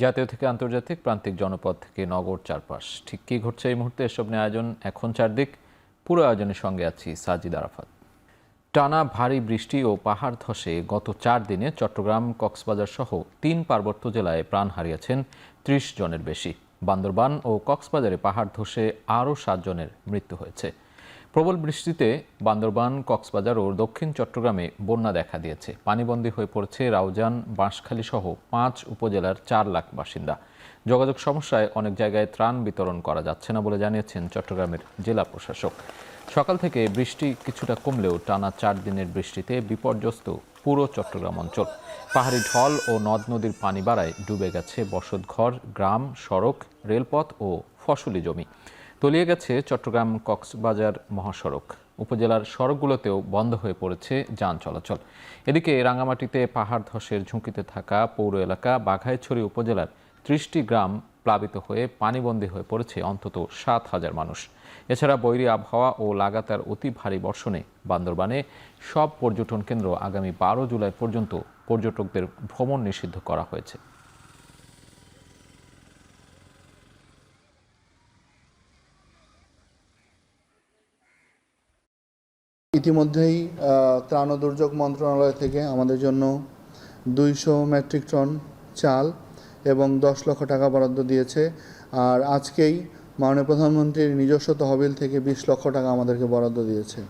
জাতীয় থেকে আন্তর্জাতিক প্রান্তিক জনপদ থেকে নগর চারপাশ ঠিক কী ঘটছে এই মুহূর্তে এসব নিয়ে আয়োজন এখন চারদিক। পুরো আয়োজনের সঙ্গে আছি সাজিদ আরাফাত। টানা ভারী বৃষ্টি ও পাহাড় ধসে গত 4 দিনে চট্টগ্রাম, কক্সবাজার সহ 3 পার্বত্য জেলায় প্রাণ হারিয়েছেন 30 জনের বেশি। বান্দরবান ও কক্সবাজারে পাহাড় ধসে আরও 7 জনের মৃত্যু হয়েছে। প্রবল বৃষ্টিতে বান্দরবান, কক্সবাজার ও দক্ষিণ চট্টগ্রামে বন্যা দেখা দিয়েছে। পানিবন্দী হয়ে পড়েছে রাউজান, বাঁশখালী সহ 5 উপজেলার 4 লাখ বাসিন্দা। যোগাযোগ সমস্যায় অনেক জায়গায় ত্রাণ বিতরণ করা যাচ্ছে না বলে জানিয়েছেন চট্টগ্রামের জেলা প্রশাসক। সকাল থেকে বৃষ্টি কিছুটা কমলেও টানা 4 দিনের বৃষ্টিতে বিপর্যস্ত পুরো চট্টগ্রাম অঞ্চল। পাহাড়ি ঢল ও নদ নদীর পানি বাড়ায় ডুবে গেছে বসতঘর, গ্রাম, সড়ক, রেলপথ ও ফসলি জমি। তলিয়ে গেছে চট্টগ্রাম কক্সবাজার মহাসড়ক। উপজেলার সড়কগুলোতেও বন্ধ হয়ে পড়েছে যান চলাচল। এদিকে রাঙামাটিতে পাহাড় ধসের ঝুঁকিতে থাকা পৌর এলাকা বাঘাইছড়ি উপজেলার 30টি গ্রাম প্লাবিত হয়ে পানিবন্দী হয়ে পড়েছে অন্তত 7,000 মানুষ। এছাড়া বৈরী আবহাওয়া ও লাগাতার অতি ভারী বর্ষণে বান্দরবানে সব পর্যটন কেন্দ্র আগামী 12 জুলাই পর্যন্ত পর্যটকদের ভ্রমণ নিষিদ্ধ করা হয়েছে। ইতিমধ্যেই ত্রাণ ও দুর্যোগ মন্ত্রণালয় থেকে আমাদের জন্য 200 মেট্রিক টন চাল এবং 10 লক্ষ টাকা বরাদ্দ দিয়েছে। আর আজকেই মাননীয় প্রধানমন্ত্রীর নিজস্ব তহবিল থেকে 20 লক্ষ টাকা আমাদেরকে বরাদ্দ দিয়েছে।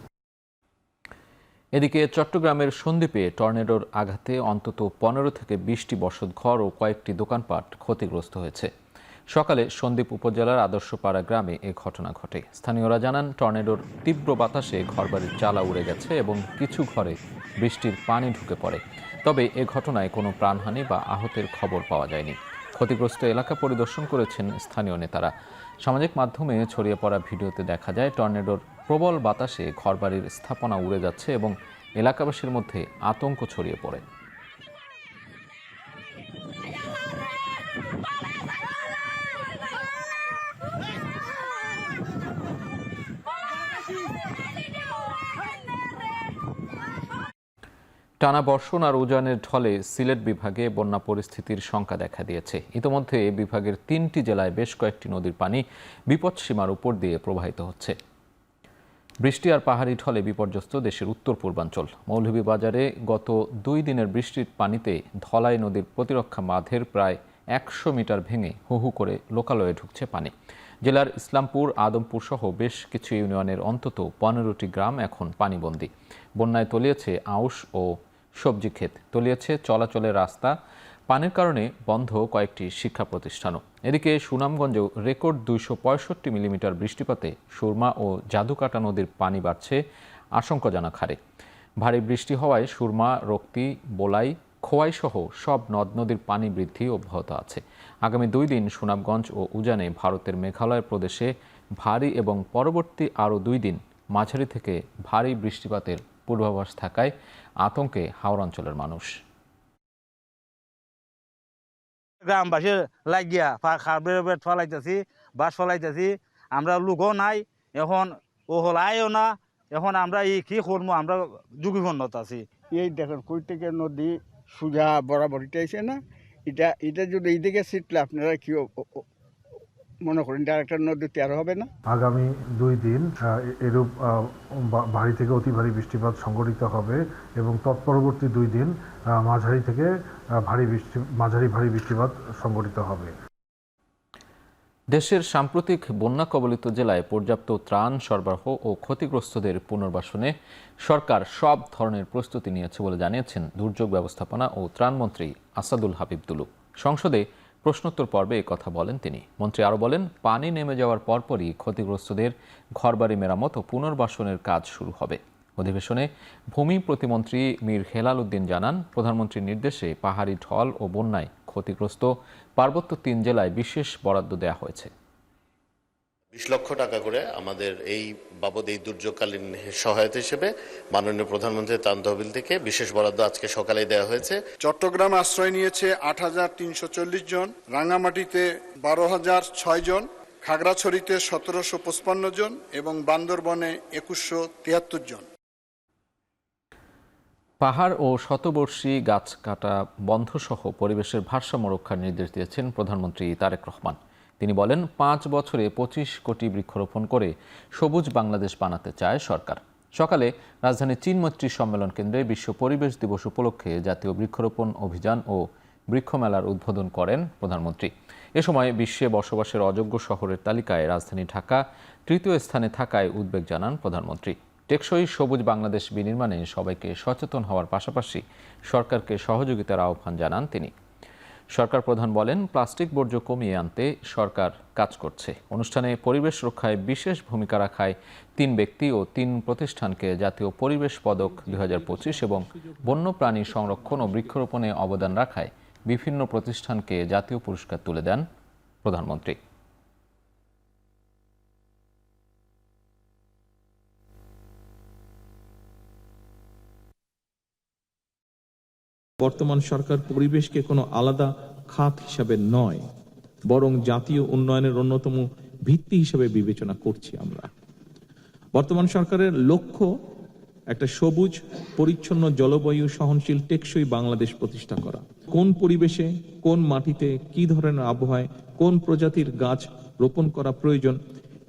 এদিকে চট্টগ্রামের সন্দ্বীপে টর্নেডোর আঘাতে অন্তত 15 থেকে 20টি বসতঘর ও কয়েকটি দোকানপাট ক্ষতিগ্রস্ত হয়েছে। সকালে সন্দ্বীপ উপজেলার আদর্শপাড়া গ্রামে এ ঘটনা ঘটে। স্থানীয়রা জানান, টর্নেডোর তীব্র বাতাসে ঘরবাড়ির চালা উড়ে গেছে এবং কিছু ঘরে বৃষ্টির পানি ঢুকে পড়ে। তবে এ ঘটনায় কোনো প্রাণহানি বা আহতের খবর পাওয়া যায়নি। ক্ষতিগ্রস্ত এলাকা পরিদর্শন করেছেন স্থানীয় নেতারা। সামাজিক মাধ্যমে ছড়িয়ে পড়া ভিডিওতে দেখা যায় টর্নেডোর প্রবল বাতাসে ঘরবাড়ির স্থাপনা উড়ে যাচ্ছে এবং এলাকাবাসীর মধ্যে আতঙ্ক ছড়িয়ে পড়ে। টানা বর্ষণ আর উজানের ঢলে সিলেট বিভাগে বন্যা পরিস্থিতির শঙ্কা দেখা দিয়েছে। ইতোমধ্যে বিভাগের 3টি জেলায় বেশ কয়েকটি নদীর পানি বিপদসীমার উপর দিয়ে প্রবাহিত হচ্ছে। বৃষ্টি আর পাহাড়ি ঢলে বিপর্যস্ত দেশের উত্তর পূর্বাঞ্চল। মৌলভীবাজারে গত 2 দিনের বৃষ্টির পানিতে ধলাই নদীর প্রতিরক্ষা বাঁধের প্রায় 100 মিটার ভেঙে হু হু করে লোকালয়ে ঢুকছে পানি। জেলার ইসলামপুর, আদমপুর সহ বেশ কিছু ইউনিয়নের অন্তত 15টি গ্রাম এখন পানিবন্দী। বন্যায় তলিয়েছে আউশ ও সবজি ক্ষেত, তলিয়েছে চলাচলের রাস্তা। পানির কারণে বন্ধ কয়েকটি শিক্ষা প্রতিষ্ঠানও। এদিকে সুনামগঞ্জেও রেকর্ড 265 মিলিমিটার বৃষ্টিপাতে সুরমা ও জাদুকাটা নদীর পানি বাড়ছে আশঙ্কাজনক হারে। ভারী বৃষ্টি হওয়ায় সুরমা, রক্তি, বোলাই, খোয়াই সহ সব নদ নদীর পানি বৃদ্ধি অব্যাহত আছে। আগামী 2 দিন সুনামগঞ্জ ও উজানে ভারতের মেঘালয় প্রদেশে ভারী এবং পরবর্তী আরও 2 দিন মাঝারি থেকে ভারী বৃষ্টিপাতের পূর্বাভাস থাকায় আতঙ্কে হাওড় অঞ্চলের মানুষ। গ্রামবাসী লাগিয়া খাবার ফলাইতেছি, বাস ফলাইতেছি, আমরা লোকও নাই, এখন ও হল আয়ও না, এখন আমরা এই কি করবো, আমরা ঝুঁকিপূর্ণত আছি। এই দেখেন কই থেকে নদী সোজা বরাবরিটা আইছে না, এটা যদি এইদিকে ছিটলে আপনারা কি মনে করেন ডাইরেক্ট নদী তেয়ার হবে না? আগামী 2 দিন এরূপ ভারী থেকে অতি ভারী বৃষ্টিপাত সংঘটিত হবে এবং তৎপরবর্তী 2 দিন মাঝারি থেকে মাঝারি ভারী বৃষ্টিপাত সংঘটিত হবে। দেশের সাম্প্রতিক বন্যা কবলিত জেলায় পর্যাপ্ত ত্রাণ সরবরাহ ও ক্ষতিগ্রস্তদের পুনর্বাসনে সরকার সব ধরনের প্রস্তুতি নিয়েছে বলে জানিয়েছেন দুর্যোগ ব্যবস্থাপনা ও ত্রাণমন্ত্রী আসাদুল হাবিব দুলু। সংসদে প্রশ্নোত্তর পর্বে কথা বলেন তিনি। মন্ত্রী আরও বলেন, পানি নেমে যাওয়ার পরপরই ক্ষতিগ্রস্তদের ঘরবাড়ি মেরামত ও পুনর্বাসনের কাজ শুরু হবে। অধিবেশনে ভূমি প্রতিমন্ত্রী মীর হেলাল উদ্দিন জানান, প্রধানমন্ত্রীর নির্দেশে পাহাড়ি ঢল ও বন্যায় ক্ষতিগ্রস্ত পার্বত্য 3 জেলায় বিশেষ বরাদ্দ দেওয়া হয়েছে। 20 লক্ষ টাকা করে আমাদের এই বাবদ এই দুর্যোগকালীন সহায়তা হিসেবে মাননীয় প্রধানমন্ত্রীর ত্রাণ তহবিল থেকে বিশেষ বরাদ্দ আজকে সকালে দেওয়া হয়েছে। চট্টগ্রামে আশ্রয় নিয়েছে 8,340 জন, রাঙ্গামাটিতে 12,006 জন, খাগড়াছড়িতে 1,755 জন এবং বান্দরবনে 2,173 জন। পাহাড় ও শতবর্ষী গাছ কাটা বন্ধসহ পরিবেশের ভারসাম্য রক্ষার নির্দেশ দিয়েছেন প্রধানমন্ত্রী তারেক রহমান। তিনি বলেন, 5 বছরে 25 কোটি বৃক্ষরোপণ করে সবুজ বাংলাদেশ বানাতে চায় সরকার। সকালে রাজধানীর চীনমৈত্রী সম্মেলন কেন্দ্রে বিশ্ব পরিবেশ দিবস উপলক্ষে জাতীয় বৃক্ষরোপণ অভিযান ও বৃক্ষমেলার উদ্বোধন করেন প্রধানমন্ত্রী। এ সময় বিশ্বে বসবাসের অযোগ্য শহরের তালিকায় রাজধানী ঢাকা তৃতীয় স্থানে থাকায় উদ্বেগ জানান প্রধানমন্ত্রী। টেকসই সবুজ বাংলাদেশ বিনির্মাণে সবাইকে সচেতন হওয়ার পাশাপাশি সরকারকে সহযোগিতার আহ্বান জানান তিনি। সরকার প্রধান বলেন, প্লাস্টিক বর্জ্য কমিয়ে আনতে সরকার কাজ করছে। অনুষ্ঠানে পরিবেশ রক্ষায় বিশেষ ভূমিকা রাখায় 3 ব্যক্তি ও 3 প্রতিষ্ঠানকে জাতীয় পরিবেশ পদক 2025 এবং বন্যপ্রাণী সংরক্ষণ ও বৃক্ষরোপণে অবদান রাখায় বিভিন্ন প্রতিষ্ঠানকে জাতীয় পুরস্কার তুলে দেন প্রধানমন্ত্রী। বর্তমান সরকার পরিবেশকে কোনো আলাদা খাত হিসাবে নয়, বরং জাতীয় উন্নয়নের অন্যতম ভিত্তি হিসাবে বিবেচনা করছি আমরা। বর্তমান সরকারের লক্ষ্য একটা সবুজ, পরিচ্ছন্ন, জলবায়ু সহনশীল, টেকসই বাংলাদেশ প্রতিষ্ঠা করা। কোন পরিবেশে, কোন মাটিতে, কি ধরনের আবহাওয়ায়, কোন প্রজাতির গাছ রোপণ করা প্রয়োজন,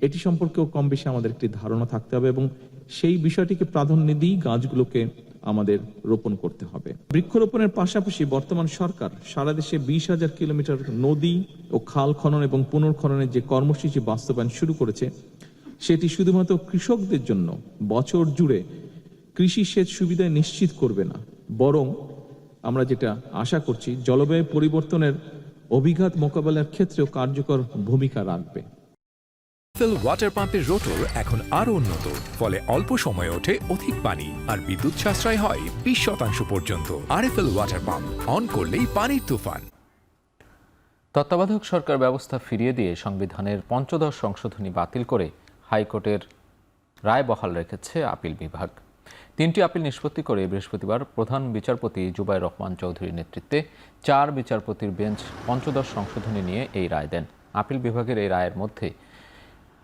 এটি সম্পর্কেও কম বেশি আমাদের একটি ধারণা থাকতে হবে এবং সেই বিষয়টিকে প্রাধান্য দিয়ে গাছগুলোকে আমাদের রোপণ করতে হবে। বৃক্ষরোপণের পাশাপাশি বর্তমান সরকার সারা দেশে 20,000 কিলোমিটার নদী ও খাল খনন এবং পুনর্খননের যে কর্মসূচি বাস্তবায়ন শুরু করেছে, সেটি শুধুমাত্র কৃষকদের জন্য বছর জুড়ে কৃষি সেচ সুবিধা নিশ্চিত করবে না, বরং আমরা যেটা আশা করছি জলবায়ু পরিবর্তনের অভিঘাত মোকাবেলার ক্ষেত্রেও কার্যকর ভূমিকা রাখবে। আরএফএল ওয়াটার পাম্পের রোটর এখন আরো উন্নত, ফলে অল্প সময়ে ওঠে অধিক পানি আর বিদ্যুৎ সাশ্রয় হয় 20% পর্যন্ত। আরএফএল ওয়াটার পাম্প, অন করলেই পানির তুফান। তত্ত্বাবধায়ক সরকার ব্যবস্থা ফিরিয়ে দিয়ে সংবিধানের 15 সংশোধনী বাতিল করে হাইকোর্টের রায় বহাল রেখেছে আপিল বিভাগ। 3টি আপিল নিষ্পত্তি করে বৃহস্পতিবার প্রধান বিচারপতি জুবায়ের রহমান চৌধুরীর নেতৃত্বে 4 বিচারপতির বেঞ্চ 15 সংশোধনী নিয়ে এই রায় দেন। আপিল বিভাগের এই রায়ের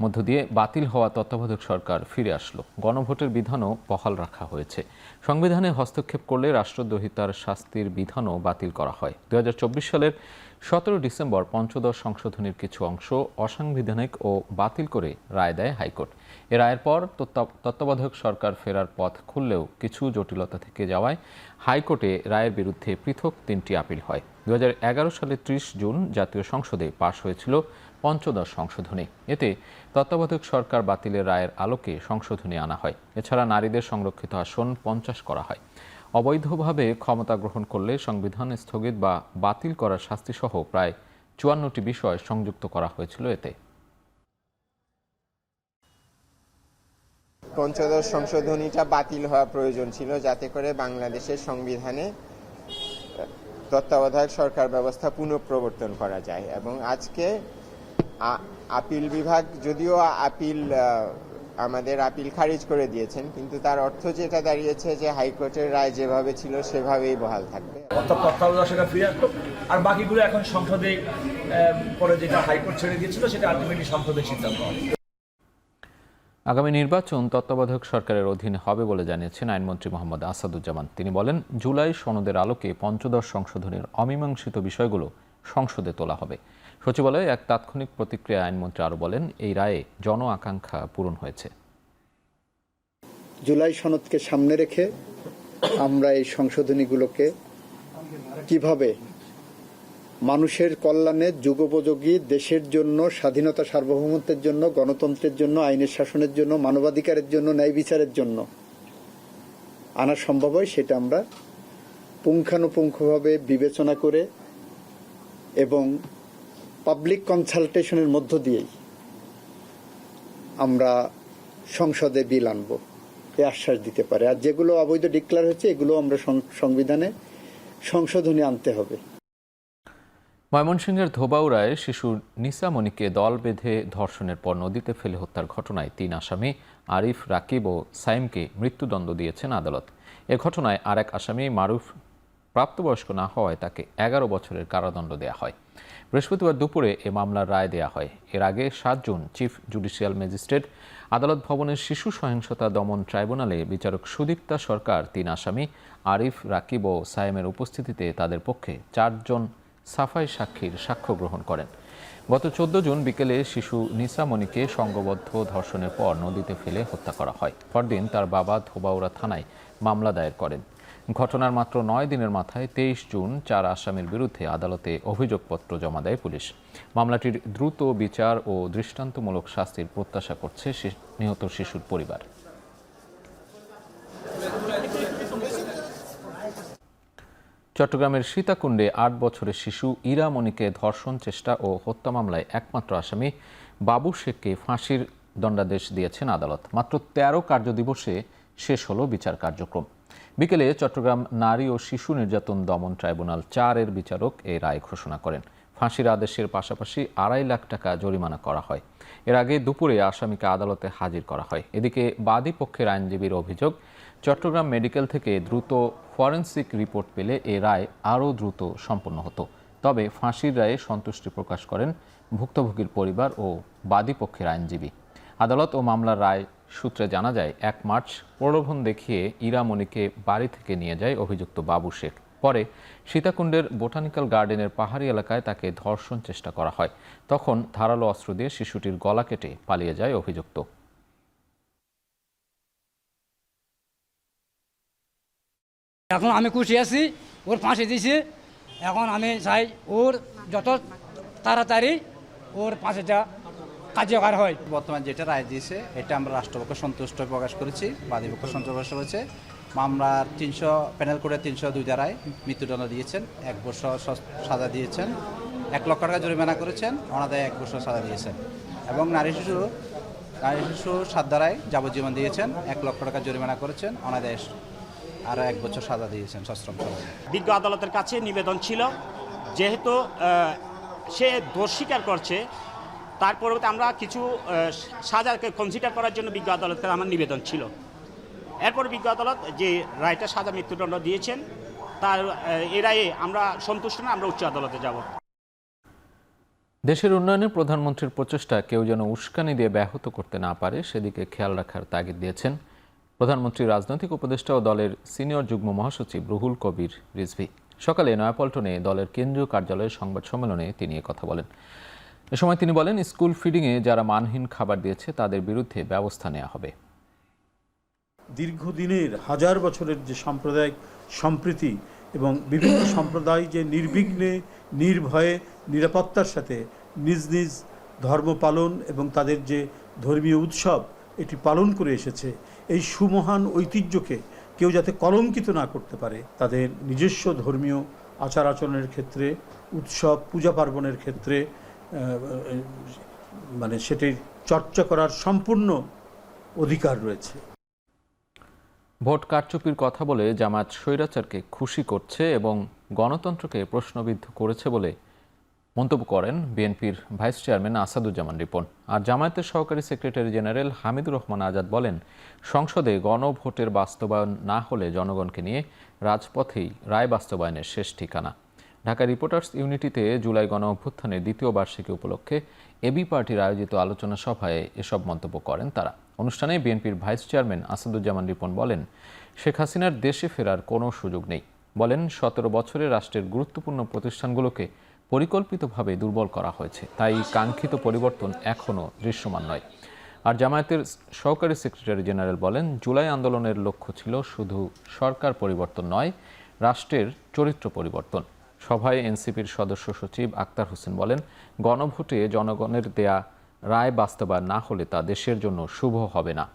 মধ্য দিয়ে বাতিল হওয়া তত্ত্বাবধায়ক সরকার ফিরে আসলো। গণভোটের বিধানও বহাল রাখা হয়েছে। সংবিধানে হস্তক্ষেপ করলে রাষ্ট্রদ্রোহিতার শাস্তির বিধানও বাতিল করা হয়। 2024 সালের 17 ডিসেম্বর 15 সংশোধনীর কিছু অংশ অসাংবিধানিক ও বাতিল করে রায় দেয় হাইকোর্ট। এ রায়ের পর তত্ত্বাবধায়ক সরকার ফেরার পথ খুললেও কিছু জটিলতা থেকে যাওয়ায় হাইকোর্টে রায়ের বিরুদ্ধে পৃথক 3টি আপিল হয়। 2011 সালের 30 জুন জাতীয় সংসদে পাশ হয়েছিল 15 সংশোধনী। এতে তত্ত্বাবধায়ক সরকার বাতিলের রায়ের আলোকে সংশোধনী আনা হয়। এছাড়া নারীদের সংরক্ষিত আসন 50 করা হয়। অবৈধভাবে ক্ষমতা গ্রহণ করলে সংবিধান স্থগিত বা বাতিল করার শাস্তিসহ প্রায় 54টি বিষয় সংযুক্ত করা হয়েছিল এতে। 15 সংশোধনীটা বাতিল হওয়া প্রয়োজন ছিল, যাতে করে বাংলাদেশের সংবিধানে তত্ত্বাবধায়ক সরকার ব্যবস্থা পুনঃপ্রবর্তন করা যায়। এবং আজকে আপিল বিভাগ যদিও আমাদের আপিল খারিজ করে দিয়েছেন, কিন্তু তার অর্থ যেটা দাঁড়িয়েছে যে হাইকোর্টের রায় যেভাবে ছিল সেভাবেই বহাল থাকবে। তত্ত্বাবধায়ক সরকার ফিরে আসলো, আর বাকিগুলো এখন সংসদে পরে যেটা হাইকোর্ট ছেড়ে দিয়েছিল সেটা আলটিমেটলি সংসদের সিদ্ধান্ত হবে। আগামী নির্বাচন তত্ত্বাবধায়ক সরকারের অধীনে হবে বলে জানিয়েছেন আইনমন্ত্রী মোহাম্মদ আসাদুজ্জামান। তিনি বলেন, জুলাই সনদের আলোকে 15 সংশোধনের অমীমাংসিত বিষয়গুলো সংসদে তোলা হবে। সচিবালয়ে এক তাৎক্ষণিক প্রতিক্রিয়া আইনমন্ত্রী আরও বলেন, এই রায়ে জন আকাঙ্ক্ষা পূরণ হয়েছে। জুলাই সনদকে সামনে রেখে আমরা এই সংশোধনীগুলোকে কিভাবে মানুষের কল্যাণে, যুগোপযোগী, দেশের জন্য, স্বাধীনতা সার্বভৌমত্বের জন্য, গণতন্ত্রের জন্য, আইনের শাসনের জন্য, মানবাধিকারের জন্য, ন্যায় বিচারের জন্য আনা সম্ভব হয়, সেটা আমরা পুঙ্খানুপুঙ্খভাবে বিবেচনা করে এবং পাবলিক কনসালটেশনের মধ্য দিয়েই আমরা সংসদে বিল আনবো, এ আশ্বাস দিতে পারে। আর যেগুলো অবৈধ ডিক্লেয়ার হয়েছে এগুলো আমরা সংবিধানে সংশোধনী আনতে হবে। ময়মনসিংহের ধোবাউড়ায় শিশু নিসা মনিকে দল বেঁধে ধর্ষণের পর নদীতে ফেলে হত্যার ঘটনায় 3 আসামি আরিফ, রাকিব ও সাইমকে মৃত্যুদণ্ড দিয়েছেন আদালত। এ ঘটনায় আরেক আসামি মারুফ প্রাপ্তবয়স্ক না হওয়ায় তাকে 11 বছরের কারাদণ্ড দেওয়া হয়। বৃহস্পতিবার দুপুরে এ মামলার রায় দেয়া হয়। এর আগে 7 জুন চিফ জুডিশিয়াল ম্যাজিস্ট্রেট আদালত ভবনের শিশু সহিংসতা দমন ট্রাইব্যুনালে বিচারক সুদীপ্তা সরকার 3 আসামি আরিফ, রাকিব ও সায়েমের উপস্থিতিতে তাদের পক্ষে 4 জন সাফাই সাক্ষীর সাক্ষ্য গ্রহণ করেন। গত 14 জুন বিকেলে শিশু নিসা মনিকে সংঘবদ্ধ ধর্ষণের পর নদীতে ফেলে হত্যা করা হয়। পরদিন তার বাবা ধোবাউড়া থানায় মামলা দায়ের করেন। ঘটনার মাত্র 9 দিনের মাথায় 23 জুন 4 আসামির বিরুদ্ধে আদালতে অভিযোগপত্র জমা দেয় পুলিশ। মামলাটির দ্রুত বিচার ও দৃষ্টান্তমূলক শাস্তির প্রত্যাশা করছে নিহত শিশুর পরিবার। চট্টগ্রামের সীতাকুণ্ডে 8 বছরের শিশু ইরা মনিকে ধর্ষণ চেষ্টা ও হত্যা মামলায় একমাত্র আসামি বাবু শেখকে ফাঁসির দণ্ডাদেশ দিয়েছেন আদালত। মাত্র 13 কার্যদিবসে শেষ হলো বিচার কার্যক্রম। বিকেলে চট্টগ্রাম নারী ও শিশু নির্যাতন দমন ট্রাইব্যুনাল 4-এর বিচারক এই রায় ঘোষণা করেন। ফাঁসির আদেশের পাশাপাশি 2.5 লাখ টাকা জরিমানা করা হয়। এর আগে দুপুরে আসামিকে আদালতে হাজির করা হয়। এদিকে বাদী পক্ষের আইনজীবীর অভিযোগ, চট্টগ্রাম মেডিকেল থেকে দ্রুত ফরেনসিক রিপোর্ট পেলে এ রায় আরও দ্রুত সম্পন্ন হতো। তবে ফাঁসির রায়ে সন্তুষ্টি প্রকাশ করেন ভুক্তভোগীর পরিবার ও বাদী পক্ষের আইনজীবী। আদালত ও মামলার রায় সূত্রে জানা যায়, 1 মার্চ প্রলোভন দেখিয়ে ইরা মনিকে বাড়ি থেকে নিয়ে যায় অভিযুক্ত বাবু শেখ। পরে সীতাকুণ্ডের বোটানিক্যাল গার্ডেনের পাহাড়ি এলাকায় তাকে ধর্ষণ চেষ্টা করা হয়। তখন ধারালো অস্ত্র দিয়ে শিশুটির গলা কেটে পালিয়ে যায় অভিযুক্ত। এখন আমি খুশি আছি, ওর ফাঁসি দিয়েছি। এখন আমি চাই ওর যত তাড়াতাড়ি ওর ফাঁসিটা কার্যকর হয়। বর্তমান যেটা রায় দিয়েছে এটা আমরা রাষ্ট্রপক্ষ সন্তুষ্ট প্রকাশ করেছি, বাদীপক্ষ সন্তুষ্ট প্রকাশ করেছে। মামলার 300 প্যানেল করে 302 ধারায় মৃত্যুদণ্ড দিয়েছেন, 1 বছর সাজা দিয়েছেন, 1 লক্ষ টাকা জরিমানা করেছেন, অনাদায়ে 1 বছর সাজা দিয়েছেন। এবং নারী শিশু 7 ধারায় যাবজ্জীবন দিয়েছেন, 1 লক্ষ টাকা জরিমানা করেছেন, অনাদায়ে আরও 1 বছর সাজা দিয়েছেন সশ্রম সাজা। বিজ্ঞ আদালতের কাছে নিবেদন ছিল, যেহেতু সে দোষ স্বীকার করছে, তার পরবর্তী আমরা কিছু সাজাকে কনসিডার করার জন্য বিজ্ঞ আদালতের আমার নিবেদন ছিল। এরপর বিজ্ঞ আদালত যে রায়টা সাজা মৃত্যুদণ্ড দিয়েছেন, তার এ রায়ে আমরা সন্তুষ্ট না, আমরা উচ্চ আদালতে যাব। দেশের উন্নয়নে প্রধানমন্ত্রীর প্রচেষ্টা কেউ যেন উস্কানি দিয়ে ব্যাহত করতে না পারে, সেদিকে খেয়াল রাখার তাগিদ দিয়েছেন প্রধানমন্ত্রীর রাজনৈতিক উপদেষ্টা ও দলের সিনিয়র যুগ্ম মহাসচিব রুহুল কবির রিজভী। সকালে নয়াপল্টনে দলের কেন্দ্রীয় কার্যালয়ের সংবাদ সম্মেলনে তিনি কথা বলেন। এ সময় তিনি বলেন, স্কুল ফিডিংয়ে যারা মানহীন খাবার দিয়েছে তাদের বিরুদ্ধে ব্যবস্থা নেওয়া হবে। দীর্ঘদিনের 1000 বছরের যে সাম্প্রদায়িক সম্প্রীতি এবং বিভিন্ন সম্প্রদায় যে নির্বিঘ্নে নির্ভয়ে নিরাপত্তার সাথে নিজ নিজ ধর্ম পালন এবং তাদের যে ধর্মীয় উৎসব এটি পালন করে এসেছে, এই সুমহান ঐতিহ্যকে কেউ যাতে কলঙ্কিত না করতে পারে, তাদের নিজস্ব ধর্মীয় আচার আচরণের ক্ষেত্রে, উৎসব পূজা পার্বণের ক্ষেত্রে মানে সেটির চর্চা করার সম্পূর্ণ অধিকার রয়েছে। ভোট কারচুপির কথা বলে জামায়াত স্বৈরাচারকে খুশি করছে এবং গণতন্ত্রকে প্রশ্নবিদ্ধ করেছে বলে মন্তব্য করেন বিএনপির ভাইস চেয়ারম্যান আসাদুজ্জামান রিপন। আর জামায়াতের সহকারী সেক্রেটারি জেনারেল হামিদুর রহমান আজাদ বলেন, সংসদে গণভোটের বাস্তবায়ন না হলে জনগণকে নিয়ে রাজপথেই রায় বাস্তবায়নের শেষ ঠিকানা। ঢাকা রিপোর্টার্স ইউনিটিতে জুলাই গণ অভ্যুত্থানের 2য় বার্ষিকী উপলক্ষে এবি পার্টির আয়োজিত আলোচনা সভায় এসব মন্তব্য করেন তারা। অনুষ্ঠানে বিএনপির ভাইস চেয়ারম্যান আসাদুজ্জামান রিপন বলেন, শেখ হাসিনার দেশে ফেরার কোনো সুযোগ নেই। বলেন, 17 বছরে রাষ্ট্রের গুরুত্বপূর্ণ প্রতিষ্ঠানগুলোকে পরিকল্পিতভাবে দুর্বল করা হয়েছে, তাই কাঙ্ক্ষিত পরিবর্তন এখনও দৃশ্যমান নয়। আর জামায়াতের সহকারী সেক্রেটারি জেনারেল বলেন, জুলাই আন্দোলনের লক্ষ্য ছিল শুধু সরকার পরিবর্তন নয়, রাষ্ট্রের চরিত্র পরিবর্তন। সভায় এনসিপির সদস্য সচিব আক্তার হোসেন বলেন, গণভোটে জনগণের দেয়া রায় বাস্তবায়ন না হলে তা দেশের জন্য শুভ হবে না।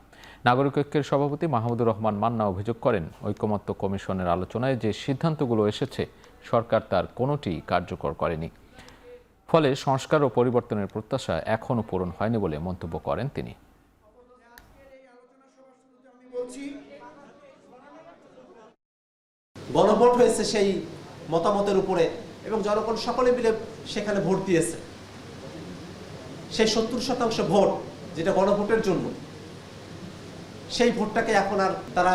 নাগরিক ঐক্যের সভাপতি মাহমুদুর রহমান মান্না অভিযোগ করেন, ঐকমত্য কমিশনের আলোচনায় যে সিদ্ধান্তগুলো এসেছে সরকার তার কোনোটি কার্যকর করেনি, ফলে সংস্কার ও পরিবর্তনের প্রত্যাশা এখনও পূরণ হয়নি বলে মন্তব্য করেন তিনি। গণভোট হয়েছে সেই মতামতের উপরে এবং জনগণ সকলে মিলে সেখানে ভোট দিয়েছে। সেই 70% ভোট যেটা গণভোটের জন্য, সেই ভোটটাকে এখন আর তারা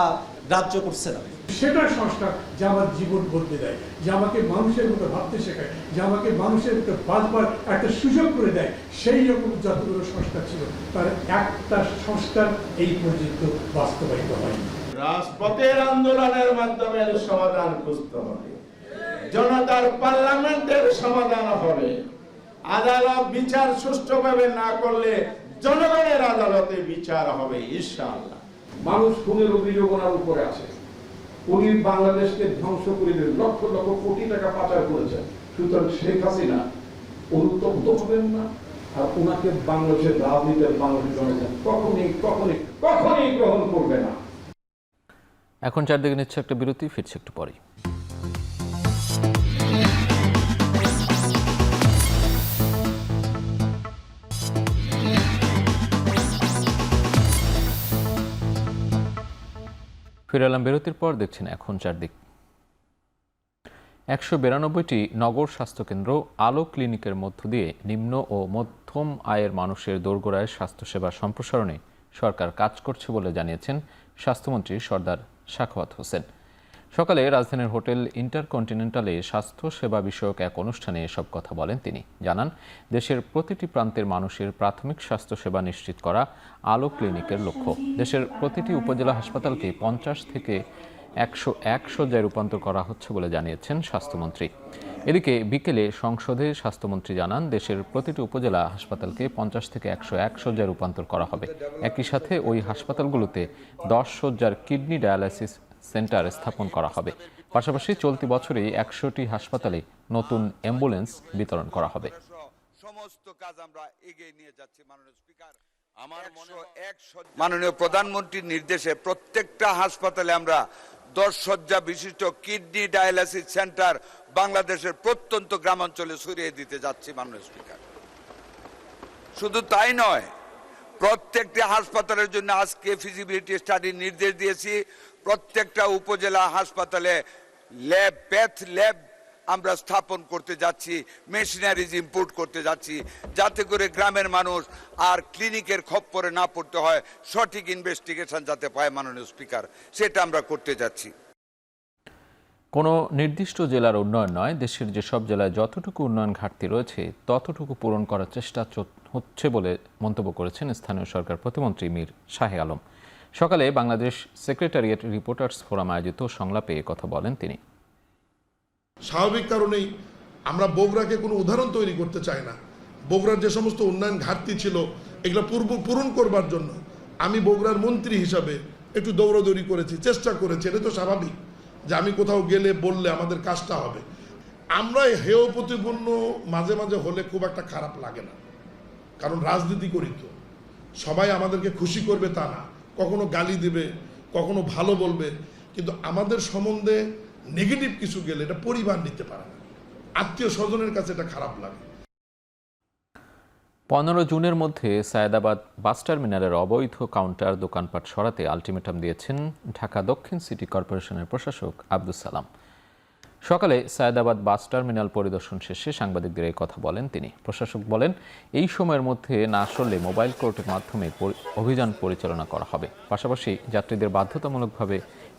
গ্রাহ্য করছে না। সেটা সংস্কার যে আমার জীবন বদলে দেয়, যে আমাকে মানুষের মতো ভাবতে শেখায়, যে আমাকে মানুষের মতো বাঁচবার একটা সুযোগ করে দেয়, সেই রকম যতগুলো সংস্কার ছিল তার একটা সংস্কার এই পর্যন্ত বাস্তবায়িত হয়নি। রাজপথের আন্দোলনের মাধ্যমে সমাধান খুঁজতে হবে, জনতার পার্লামেন্টের সমাধান হবে। আদালত বিচার সুষ্ঠুভাবে না করলে জনগণের আদালতে বিচার হবে ইনশাআল্লাহ। মানুষ খুনের অভিযোগ ওনার উপরে আছে, উনি বাংলাদেশকে ধ্বংস করে দিলেন, লক্ষ লক্ষ কোটি টাকা পাচার করেছেন। সুতরাং শেখ হাসিনা অনুতপ্ত হবেন না, আর ওনাকে বাংলাদেশের রাজনীতির বাংলাদেশের জনগণ কখনই গ্রহণ করবে না। এখন চারদিকে নিচ্ছে একটা বিরতি, ফিরছে একটু পরেই। ফিরে এলাম বিরতির পর, দেখছেন এখন চারদিক। 192টি নগর স্বাস্থ্যকেন্দ্র আলো ক্লিনিকের মধ্য দিয়ে নিম্ন ও মধ্যম আয়ের মানুষের দোরগোড়ায় স্বাস্থ্যসেবা সম্প্রসারণে সরকার কাজ করছে বলে জানিয়েছেন স্বাস্থ্যমন্ত্রী সরদার সাখাওয়াত হোসেন। সকালে রাজধানীর হোটেল ইন্টারকন্টিনেন্টালে স্বাস্থ্যসেবা বিষয়ক এক অনুষ্ঠানে এসব কথা বলেন তিনি। জানান, দেশের প্রতিটি প্রান্তের মানুষের প্রাথমিক স্বাস্থ্যসেবা নিশ্চিত করা আলো ক্লিনিকের লক্ষ্য। দেশের প্রতিটি উপজেলা হাসপাতালকে 50 থেকে 101 শয্যায় রূপান্তর করা হচ্ছে বলে জানিয়েছেন স্বাস্থ্যমন্ত্রী। এদিকে বিকেলে সংসদে স্বাস্থ্যমন্ত্রী জানান, দেশের প্রতিটি উপজেলা হাসপাতালকে 50 থেকে 101 শয্যায় রূপান্তর করা হবে। একই সাথে ওই হাসপাতালগুলোতে 10 শয্যার কিডনি ডায়ালাইসিস সেন্টার স্থাপন করা হবে। পাশাপাশি চলতি বছরেই 100টি হাসপাতালে নতুন অ্যাম্বুলেন্স বিতরণ করা হবে। সমস্ত কাজ আমরা এগিয়ে নিয়ে যাচ্ছি মাননীয় স্পিকার। মাননীয় প্রধানমন্ত্রীর নির্দেশে প্রত্যেকটা হাসপাতালে আমরা 10 শয্যা বিশিষ্ট কিডনি ডায়ালাইসিস সেন্টার বাংলাদেশের প্রত্যন্ত গ্রামাঞ্চলে ছড়িয়ে দিতে যাচ্ছি মাননীয় স্পিকার। শুধু তাই নয়, প্রত্যেকটি হাসপাতালের জন্য আজকে ফিজিবিলিটি স্টাডির নির্দেশ দিয়েছি। প্রত্যেকটা উপজেলা হাসপাতালে ল্যাব, প্যাথ ল্যাব আমরা স্থাপন করতে যাচ্ছি, মেশিনারিজ ইম্পোর্ট করতে যাচ্ছি, যাতে করে গ্রামের মানুষ আর ক্লিনিকের খপ্পরে না পড়তে হয়, সঠিক ইনভেস্টিগেশন যাতে পায় মাননীয় স্পিকার, সেটা আমরা করতে যাচ্ছি। কোনো নির্দিষ্ট জেলার উন্নয়ন নয়, দেশের যেসব জেলায় যতটুকু উন্নয়ন ঘাটতি রয়েছে ততটুকু পূরণ করার চেষ্টা হচ্ছে বলে মন্তব্য করেছেন স্থানীয় সরকার প্রতিমন্ত্রী মীর শাহে আলম। সকালে বাংলাদেশ সেক্রেটারিয়েট রিপোর্টার্স ফোরাম আয়োজিত সংলাপে কথা বলেন তিনি। স্বাভাবিক কারণেই আমরা বগুড়াকে কোনো উদাহরণ তৈরি করতে চাই না। বগুড়ার যে সমস্ত উন্নয়ন ঘাটতি ছিল এগুলো পূরণ করবার জন্য আমি বগুড়ার মন্ত্রী হিসাবে একটু দৌড়াদৌড়ি করেছি, চেষ্টা করেছি। এটা তো স্বাভাবিক যে আমি কোথাও গেলে বললে আমাদের কাজটা হবে। আমরা হেয় প্রতিপন্ন মাঝে মাঝে হলে খুব একটা খারাপ লাগে না, কারণ রাজনীতি করি তো, সবাই আমাদেরকে খুশি করবে তা না, কখনো গালি দিবে, কখনো ভালো বলবে, কিন্তু আমাদের সম্বন্ধে নেগেটিভ কিছু গেলে এটা পরিবার নিতে পারে না, আত্মীয় স্বজনের কাছে এটা খারাপ লাগে। 15 জুনের মধ্যে সায়েদাবাদ বাস টার্মিনালের অবৈধ কাউন্টার দোকানপাট সরাতে আলটিমেটাম দিয়েছেন ঢাকা দক্ষিণ সিটি কর্পোরেশনের প্রশাসক আব্দুস সালাম। সকালে সায়েদাবাদ বাস টার্মিনাল পরিদর্শন শেষে সাংবাদিকদের এই কথা বলেন তিনি। প্রশাসক বলেন, এই সময়ের মধ্যে না সরলে মোবাইল কোর্টের মাধ্যমে অভিযান পরিচালনা করা হবে। পাশাপাশি যাত্রীদের বাধ্যতামূলকভাবে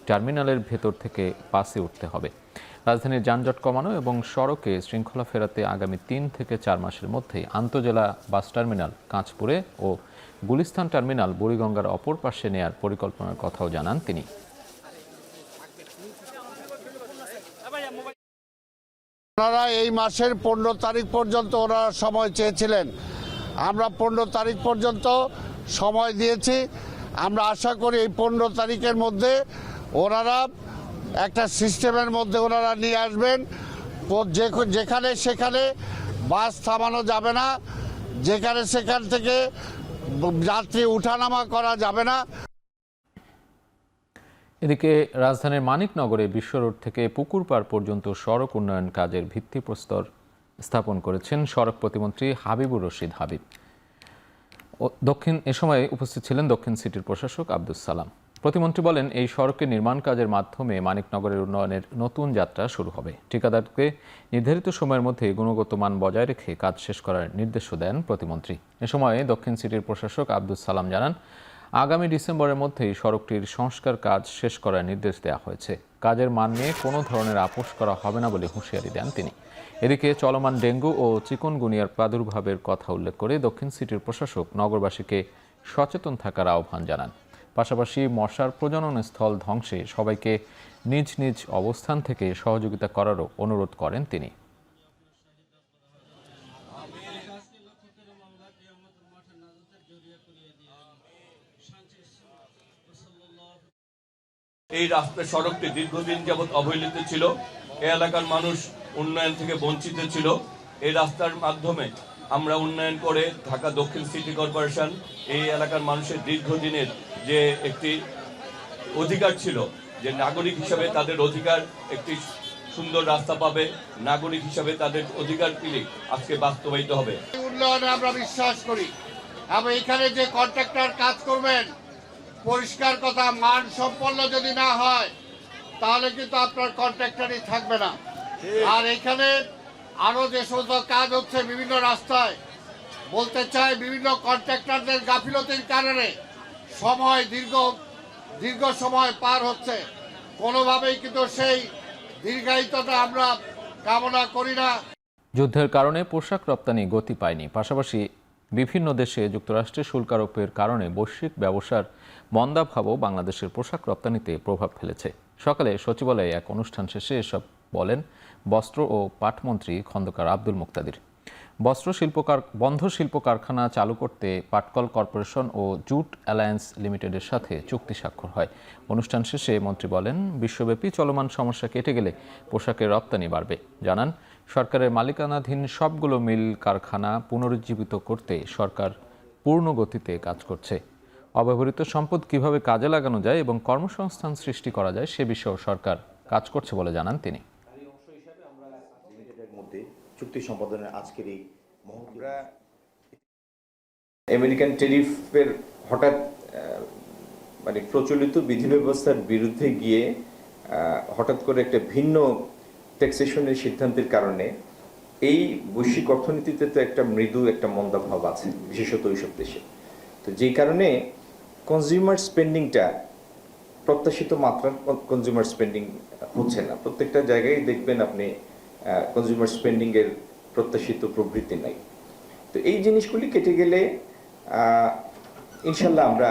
টার্মিনালের ভেতর থেকে বাসে উঠতে হবে। রাজধানীর যানজট কমানো এবং সড়কে শৃঙ্খলা ফেরাতে আগামী 3 থেকে 4 মাসের মধ্যে আন্তজেলা বাস টার্মিনাল কাঁচপুরে ও গুলিস্তান টার্মিনাল বুড়িগঙ্গার অপর পাশে নেয়ার পরিকল্পনার কথাও জানান তিনি। ওনারা এই মাসের 15 তারিখ পর্যন্ত ওনারা সময় চেয়েছিলেন, আমরা 15 তারিখ পর্যন্ত সময় দিয়েছি। আমরা আশা করি এই 15 তারিখের মধ্যে ওনারা একটা সিস্টেমের মধ্যে ওনারা নিয়ে আসবেন। যেখানে সেখানে বাস থামানো যাবে না, যেখানে সেখান থেকে যাত্রী উঠানামা করা যাবে না। এদিকে রাজধানীর মানিকনগরে বিশ্ব রোড থেকে পুকুরপাড় পর্যন্ত সড়ক উন্নয়ন কাজের ভিত্তিপ্রস্তর স্থাপন করেছেন সড়ক প্রতিমন্ত্রী হাবিবুর রশিদ হাবিব। এ সময় উপস্থিত ছিলেন দক্ষিণ সিটির প্রশাসক আব্দুস সালাম। প্রতিমন্ত্রী বলেন, এই সড়কের নির্মাণ কাজের মাধ্যমে মানিকনগরের উন্নয়নের নতুন যাত্রা শুরু হবে। ঠিকাদারকে নির্ধারিত সময়ের মধ্যে গুণগত মান বজায় রেখে কাজ শেষ করার নির্দেশও দেন প্রতিমন্ত্রী। এ সময় দক্ষিণ সিটির প্রশাসক আব্দুস সালাম জানান, আগামী ডিসেম্বরের মধ্যেই সড়কটির সংস্কার কাজ শেষ করার নির্দেশ দেওয়া হয়েছে। কাজের মান নিয়ে কোনো ধরনের আপোষ করা হবে না বলে হুঁশিয়ারি দেন তিনি। এদিকে চলমান ডেঙ্গু ও চিকুনগুনিয়ার প্রাদুর্ভাবের কথা উল্লেখ করে দক্ষিণ সিটির প্রশাসক নগরবাসীকে সচেতন থাকার আহ্বান জানান। পাশাপাশি মশার প্রজনন স্থল ধ্বংসে সবাইকে নিজ নিজ অবস্থান থেকে সহযোগিতা করারও অনুরোধ করেন তিনি। এই রাস্তা সড়কটি দীর্ঘদিন যাবৎ অবহেলিত ছিল। এই এলাকার মানুষ উন্নয়ন থেকে বঞ্চিত ছিল। এই রাস্তার মাধ্যমে আমরা উন্নয়ন করে ঢাকা দক্ষিণ সিটি কর্পোরেশন এই এলাকার মানুষের দীর্ঘদিনের যে একটি অধিকার ছিল, যে নাগরিক হিসাবে তাদের অধিকার একটি সুন্দর রাস্তা পাবে, নাগরিক হিসাবে তাদের অধিকারগুলি আজকে বাস্তবায়িত হবে। উন্নয়নে আমরা বিশ্বাস করি এবং এখানে যে কন্ট্রাক্টর কাজ করবেন পরিষ্কার কথা মান সম্পন্ন যদি না হয় তাহলে কিন্তু আপনার কন্ট্রাক্টরই থাকবে না। আর এখানে আরো যে সমস্ত কাজ হচ্ছে বিভিন্ন রাস্তায়, বলতে চাই বিভিন্ন কন্ট্রাক্টরদের গাফিলতির কারণে সময় দীর্ঘ সময় পার হচ্ছে। কোনোভাবেই কিন্তু সেই দীর্ঘায়িততা আমরা কামনা করি না। যুদ্ধের কারণে পোশাক রপ্তানি গতি পায়নি। পাশাপাশি বিভিন্ন দেশে যুক্তরাষ্ট্রের শুল্ক আরোপের কারণে বৈশ্বিক ব্যবসার মন্দাভাবও বাংলাদেশের পোশাক রপ্তানিতে প্রভাব ফেলেছে। সকালে সচিবালয়ে এক অনুষ্ঠান শেষে এসব বলেন বস্ত্র ও পাটমন্ত্রী খন্দকার আব্দুল মুক্তাদির। বন্ধ শিল্প কারখানা চালু করতে পাটকল কর্পোরেশন ও জুট অ্যালায়েন্স লিমিটেডের সাথে চুক্তি স্বাক্ষর হয়। অনুষ্ঠান শেষে মন্ত্রী বলেন, বিশ্বব্যাপী চলমান সমস্যা কেটে গেলে পোশাকের রপ্তানি বাড়বে। জানান, সরকারের মালিকানাধীন সবগুলো মিল কারখানা পুনরুজ্জীবিত করতে সরকার পূর্ণ গতিতে কাজ করছে। অব্যবহৃত সম্পদ কিভাবে কাজে লাগানো যায় এবং কর্মসংস্থান সৃষ্টি করা যায় সে বিষয়েও সরকার কাজ করছে বলে জানান তিনি। চুক্তি সম্পাদনের আজকের এই আমেরিকান ট্যারিফের হঠাৎ প্রচলিত বিধি ব্যবস্থার বিরুদ্ধে গিয়ে হঠাৎ করে একটা ভিন্ন ট্যাক্সেশনের সিদ্ধান্তের কারণে এই বৈশ্বিক অর্থনীতিতে তো একটা মৃদু একটা মন্দাভাব আছে, বিশেষত ওইসব দেশে। তো যেই কারণে কনজিউমার স্পেন্ডিংটা প্রত্যাশিত মাত্রার কনজিউমার স্পেন্ডিং হচ্ছে না। প্রত্যেকটা জায়গায় দেখবেন আপনি কনজিউমার স্পেন্ডিংয়ের প্রত্যাশিত প্রবৃত্তি নাই। তো এই জিনিসগুলি কেটে গেলে ইনশাল্লাহ আমরা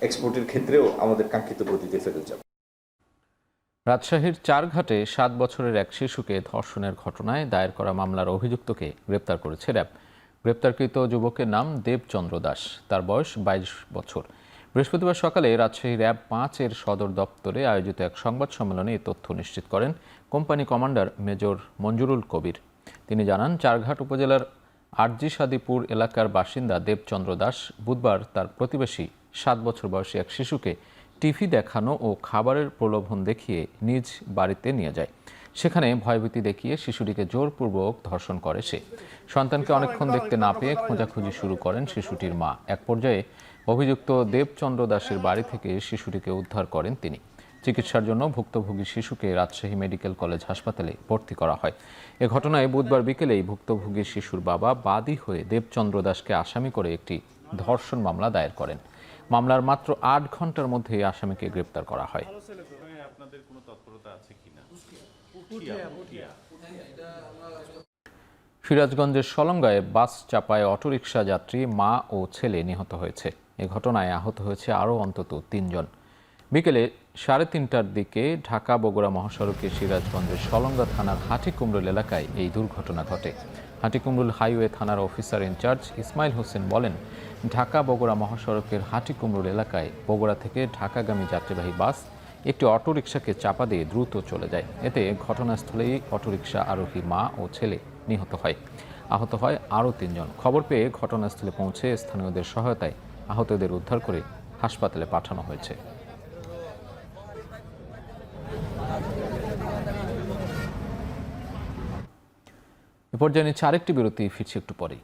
এক্সপোর্টের ক্ষেত্রেও আমাদের কাঙ্ক্ষিত গতিতে ফেরত যাব। রাজশাহীর চারঘাটে 7 বছরের এক শিশুকে ধর্ষণের ঘটনায় দায়ের করা মামলার অভিযুক্তকে গ্রেপ্তার করেছে র্যাব। গ্রেপ্তারকৃত যুবকের নাম দেবচন্দ্র দাস, তার বয়স 22 বছর। বৃহস্পতিবার সকালে রাজশাহী র্যাব 5-এর সদর দপ্তরে আয়োজিত এক সংবাদ সম্মেলনে এই তথ্য নিশ্চিত করেন কোম্পানি কমান্ডার মেজর মঞ্জুরুল কবির। তিনি জানান, চারঘাট উপজেলার আরজি সাদিপুর এলাকার বাসিন্দা দেবচন্দ্র দাস বুধবার তার প্রতিবেশী 7 বছর বয়সী এক শিশুকে টিভি দেখানো ও খাবারের প্রলোভন দেখিয়ে নিজ বাড়িতে নিয়ে যায়। সেখানে ভয়ভীতি দেখিয়ে শিশুটিকে জোরপূর্বক ধর্ষণ করে সে। সন্তানকে অনেকক্ষণ দেখতে না পেয়ে খোঁজাখুঁজি শুরু করেন শিশুটির মা। এক পর্যায়ে অভিযুক্ত দেবচন্দ্র দাসের বাড়ি থেকে শিশুটিকে উদ্ধার করেন তিনি। চিকিৎসার জন্য ভুক্তভোগী শিশুকে রাজশাহী মেডিকেল কলেজ হাসপাতালে ভর্তি করা হয়। এ ঘটনায় বুধবার বিকেলেই ভুক্তভোগী শিশুর বাবা বাদী হয়ে দেবচন্দ্র দাসকে আসামি করে একটি ধর্ষণ মামলা দায়ের করেন। মামলার মাত্র 8 ঘন্টার মধ্যে আসামিকে গ্রেপ্তার করা হয়। সিরাজগঞ্জের সলঙ্গায় বাস চাপায় অটোরিকশা যাত্রী মা ও ছেলে নিহত হয়েছে। এ ঘটনায় আহত হয়েছে আরও অন্তত 3 জন। বিকেলে 3:30টার দিকে ঢাকা বগুড়া মহাসড়কের সিরাজগঞ্জের সলঙ্গা থানার হাটিকুমরুল এলাকায় এই দুর্ঘটনা ঘটে। হাটিকুমরুল হাইওয়ে থানার অফিসার ইনচার্জ ইসমাইল হোসেন বলেন, ঢাকা বগুড়া মহাসড়কের হাটিকুমরুল এলাকায় বগুড়া থেকে ঢাকাগামী যাত্রীবাহী বাস একটি অটোরিকশাকে চাপা দিয়ে দ্রুত চলে যায়। এতে ঘটনাস্থলেই অটোরিকশা আরোহী মা ও ছেলে নিহত হয়। আহত হয় আরও 3 জন। খবর পেয়ে ঘটনাস্থলে পৌঁছে স্থানীয়দের সহায়তায় আহতদের উদ্ধার করে হাসপাতালে পাঠানো হয়েছে। এ পর্যায়ে নিচ্ছে আরেকটি বিরতি, ফিরছি একটু পরেই।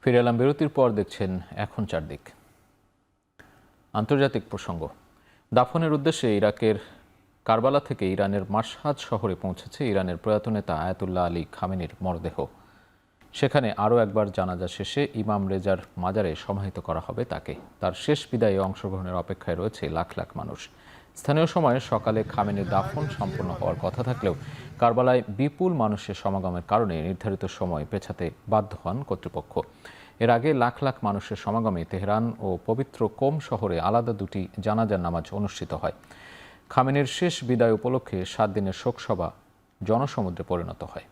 ফিরে এলাম বিরতির পর, দেখছেন এখন চারদিক। আন্তর্জাতিক প্রসঙ্গ। দাফনের উদ্দেশ্যে ইরাকের কারবালা থেকে ইরানের মাশহাদ শহরে পৌঁছেছে ইরানের প্রয়াত নেতা আয়াতুল্লাহ আলী খামেনির মরদেহ। সেখানে আরও একবার জানাজা শেষে ইমাম রেজার মাজারে সমাহিত করা হবে তাকে। তার শেষ বিদায়ে অংশগ্রহণের অপেক্ষায় রয়েছে লাখ লাখ মানুষ। স্থানীয় সময়ে সকালে খামেনির দাফন সম্পন্ন হওয়ার কথা থাকলেও কারবালায় বিপুল মানুষের সমাগমের কারণে নির্ধারিত সময় পেছাতে বাধ্য হন কর্তৃপক্ষ। এর আগে লাখ লাখ মানুষের সমাগমে তেহরান ও পবিত্র কোম শহরে আলাদা দুটি জানাজার নামাজ অনুষ্ঠিত হয়। খামেনির শেষ বিদায় উপলক্ষে 7 দিনের শোকসভা জনসমুদ্রে পরিণত হয়।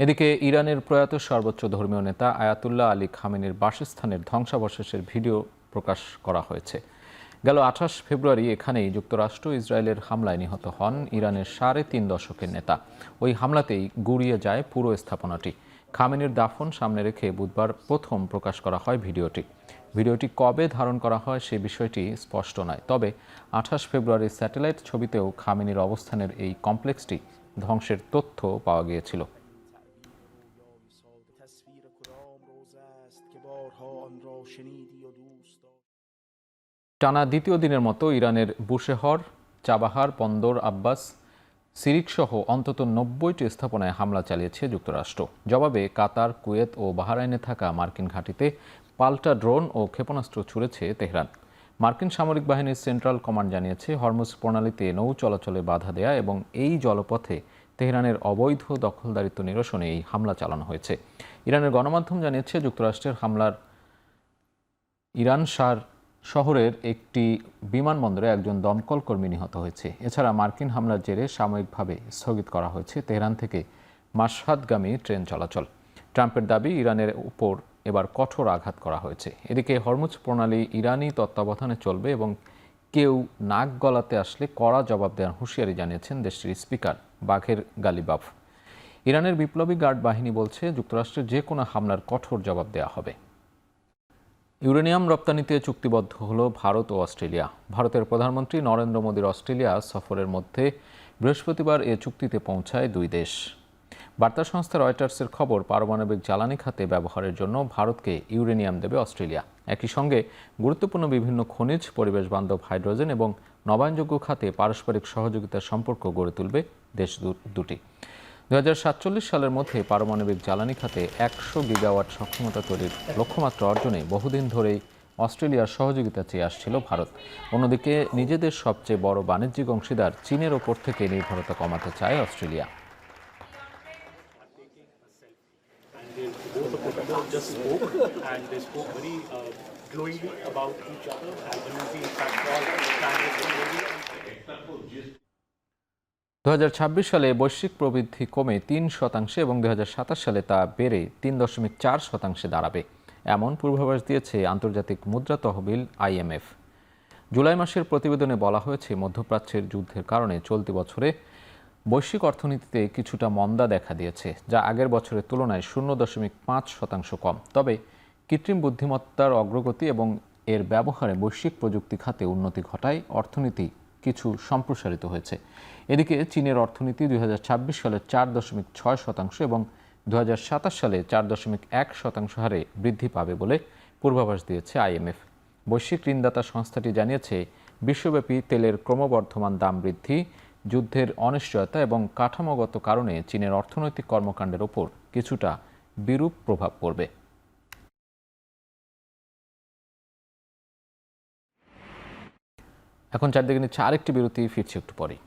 এদিকে ইরানের প্রয়াত সর্বোচ্চ ধর্মীয় নেতা আয়াতুল্লাহ আলী খামেনির বাসস্থানের ধ্বংসাবশেষের ভিডিও প্রকাশ করা হয়েছে। গেল 28 ফেব্রুয়ারি এখানেই যুক্তরাষ্ট্র ইসরায়েলের হামলায় নিহত হন ইরানের 3.5 দশকের নেতা। ওই হামলাতেই গুড়িয়ে যায় পুরো স্থাপনাটি। খামেনির দাফন সামনে রেখে বুধবার প্রথম প্রকাশ করা হয় ভিডিওটি। ভিডিওটি কবে ধারণ করা হয় সে বিষয়টি স্পষ্ট নয়। তবে 28 ফেব্রুয়ারির স্যাটেলাইট ছবিতেও খামেনির অবস্থানের এই কমপ্লেক্সটি ধ্বংসের তথ্য পাওয়া গিয়েছিল। টানা দ্বিতীয় দিনের মতো ইরানের বুশেহর, চাবাহার, বন্দর আব্বাস, সিরিক সহ অন্তত 90টি স্থাপনায় হামলা চালিয়েছে যুক্তরাষ্ট্র। জবাবে কাতার, কুয়েত ও বাহরাইনে থাকা মার্কিন ঘাঁটিতে পাল্টা ড্রোন ও ক্ষেপণাস্ত্র ছুড়েছে তেহরান। মার্কিন সামরিক বাহিনীর সেন্ট্রাল কমান্ড জানিয়েছে হরমুজ প্রণালীতে নৌ চলাচলে বাধা দেয়া এবং এই জলপথে তেহরানের অবৈধ দখলদারিত্ব নিরসনে এই হামলা চালানো হয়েছে। ইরানের গণমাধ্যম জানিয়েছে যুক্তরাষ্ট্রের হামলার ইরান শহরের একটি বিমানবন্দরে একজন দমকল কর্মী নিহত হয়েছে। এছাড়া মার্কিন হামলার জেরে সাময়িকভাবে স্থগিত করা হয়েছে তেহরান থেকে মাশহাদগামী ট্রেন চলাচল। ট্রাম্পের দাবি ইরানের উপর এবার কঠোর আঘাত করা হয়েছে। এদিকে হরমুজ প্রণালী ইরানি তত্ত্বাবধানে চলবে এবং কেউ নাক গলাতে আসলে কড়া জবাব দেওয়ার হুঁশিয়ারি জানিয়েছেন দেশটির স্পিকার বাঘের গালিবাফ। ইরানের বিপ্লবী গার্ড বাহিনী বলছে যুক্তরাষ্ট্রের যে কোনো হামলার কঠোর জবাব দেওয়া হবে। ইউরেনিয়াম রপ্তানিতে চুক্তিবদ্ধ হল ভারত ও অস্ট্রেলিয়া। ভারতের প্রধানমন্ত্রী নরেন্দ্র মোদীর অস্ট্রেলিয়া সফরের মধ্যে বৃহস্পতিবার এ চুক্তিতে পৌঁছায় দুই দেশ। বার্তা সংস্থা রয়টার্সের খবর, পারমাণবিক জ্বালানি খাতে ব্যবহারের জন্য ভারতকে ইউরেনিয়াম দেবে অস্ট্রেলিয়া। একই সঙ্গে গুরুত্বপূর্ণ বিভিন্ন খনিজ, পরিবেশ বান্ধব হাইড্রোজেন এবং নবায়নযোগ্য খাতে পারস্পরিক সহযোগিতার সম্পর্ক গড়ে তুলবে দেশ দুটি। 2047 সালের মধ্যে পারমাণবিক জ্বালানি খাতে 100 গিগাওয়াট সক্ষমতা তৈরির লক্ষ্যমাত্রা অর্জনে বহুদিন ধরেই অস্ট্রেলিয়ার সহযোগিতা চেয়ে আসছিল ভারত। অন্যদিকে নিজেদের সবচেয়ে বড় বাণিজ্যিক অংশীদার চীনের ওপর থেকে নির্ভরতা কমাতে চায় Australia. glowingly about each other, and when you see in fact all standards 2026 সালে বৈশ্বিক প্রবৃদ্ধি কমে 3% এবং 2027 সালে তা বেড়ে 3.4% দাঁড়াবে, এমন পূর্বাভাস দিয়েছে আন্তর্জাতিক মুদ্রা তহবিল IMF। জুলাই মাসের প্রতিবেদনে বলা হয়েছে মধ্যপ্রাচ্যের যুদ্ধের কারণে চলতি বছরে বৈশ্বিক অর্থনীতিতে কিছুটা মন্দা দেখা দিয়েছে, যা আগের বছরের তুলনায় 0.5% কম। তবে কৃত্রিম বুদ্ধিমত্তার অগ্রগতি এবং এর ব্যবহারে বৈশ্বিক প্রযুক্তি খাতে উন্নতি ঘটায় অর্থনীতি কিছু সম্প্রসারিত হয়েছে। এদিকে চীনের অর্থনীতি 2026 সালে 4.6% এবং 2027 সালে 4.1% হারে বৃদ্ধি পাবে বলে পূর্বাভাস দিয়েছে IMF। বৈশ্বিক ঋণদাতা সংস্থাটি জানিয়েছে বিশ্বব্যাপী তেলের ক্রমবর্ধমান দাম বৃদ্ধি, যুদ্ধের অনিশ্চয়তা এবং কাঠামোগত কারণে চীনের অর্থনৈতিক কর্মকাণ্ডের ওপর কিছুটা বিরূপ প্রভাব পড়বে। এখন চারদিকে নিচ্ছে আরেকটি বিরতি, ফিরছি একটু পরেই।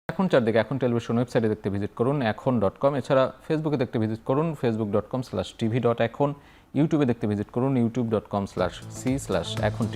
এখন চারদিকে এখন টেলিভিশন ওয়েবসাইটে দেখতে ভিজিট করুন এখন.com। এছাড়া ফেসবুকে দেখতে ভিজিট করুন facebook.com/tv.এখন। ইউটিউবে দেখতে ভিজিট করুন youtube.com/c/echontv।